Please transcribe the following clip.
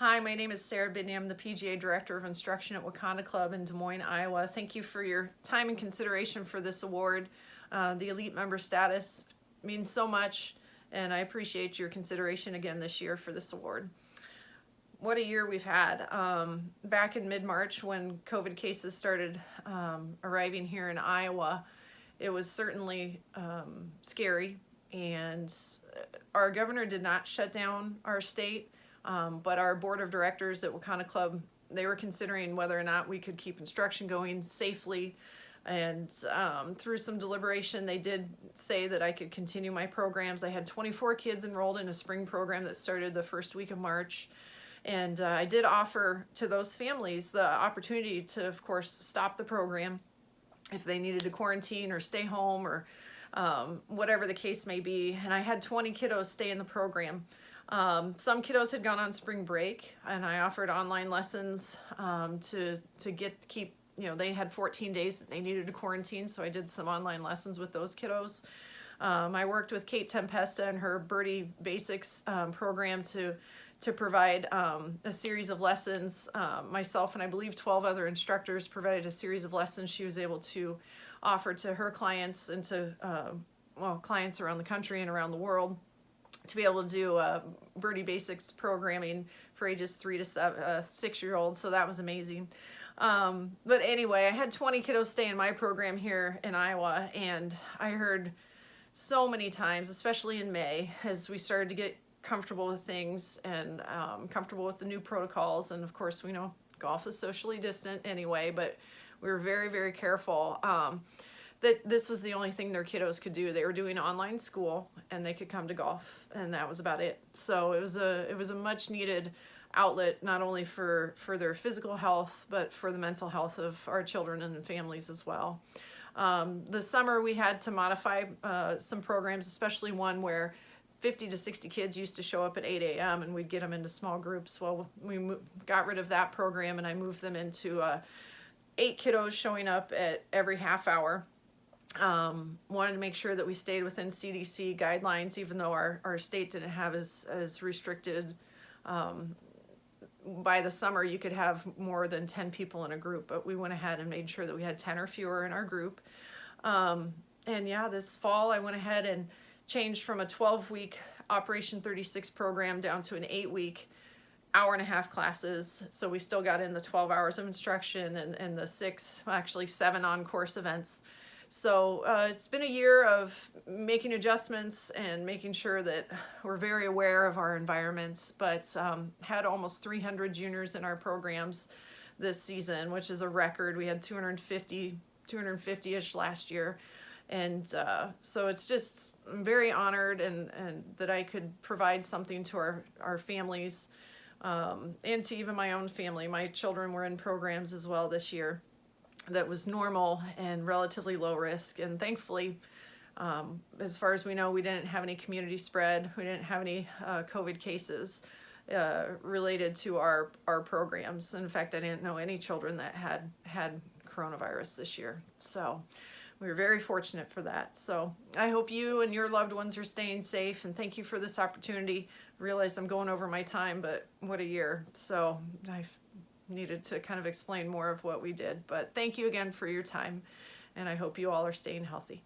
Hi, my name is Sarah Bidney. I'm the PGA Director of Instruction at Wakonda Club in Des Moines, Iowa. Thank you for your time and consideration for this award. The elite member status means so much, and I appreciate your consideration again this year for this award. What a year we've had. Back in mid-March when COVID cases started arriving here in Iowa, it was certainly scary, and our governor did not shut down our state. But our board of directors at Wakonda Club, they were considering whether or not we could keep instruction going safely. And through some deliberation, they did say that I could continue my programs. I had 24 kids enrolled in a spring program that started the first week of March. And I did offer to those families the opportunity to, of course, stop the program if they needed to quarantine or stay home or whatever the case may be. And I had 20 kiddos stay in the program. Some kiddos had gone on spring break, and I offered online lessons to keep, they had 14 days that they needed to quarantine, so I did some online lessons with those kiddos. I worked with Kate Tempesta and her Birdie Basics program to provide a series of lessons. Myself and I believe 12 other instructors provided a series of lessons she was able to offer to her clients and to clients around the country and around the world, to be able to do Birdie Basics programming for ages 3 to 6-year-olds, so that was amazing. But anyway, I had 20 kiddos stay in my program here in Iowa, and I heard so many times, especially in May, as we started to get comfortable with things and comfortable with the new protocols, and of course we know golf is socially distant anyway, but we were very, very careful. That this was the only thing their kiddos could do. They were doing online school and they could come to golf, and that was about it. So it was a much needed outlet, not only for their physical health, but for the mental health of our children and families as well. The summer we had to modify some programs, especially one where 50 to 60 kids used to show up at 8 a.m. and we'd get them into small groups. Well, we got rid of that program and I moved them into 8 kiddos showing up at every half hour. Wanted to make sure that we stayed within CDC guidelines, even though our state didn't have as restricted. By the summer, you could have more than 10 people in a group, but we went ahead and made sure that we had 10 or fewer in our group. And yeah, this fall I went ahead and changed from a 12-week Operation 36 program down to an 8-week hour-and-a-half classes. So we still got in the 12 hours of instruction and the 7 on-course events. So it's been a year of making adjustments and making sure that we're very aware of our environment, but had almost 300 juniors in our programs this season, which is a record. We had 250-ish last year. And so it's just, I'm very honored and that I could provide something to our families and to even my own family. My children were in programs as well this year that was normal and relatively low risk, and thankfully, as far as we know, we didn't have any community spread. We didn't have any COVID cases related to our programs. In fact, I didn't know any children that had coronavirus this year, so we were very fortunate for that. So I hope you and your loved ones are staying safe, and thank you for this opportunity. I realize I'm going over my time, but what a year. So I've needed to kind of explain more of what we did, but thank you again for your time, and I hope you all are staying healthy.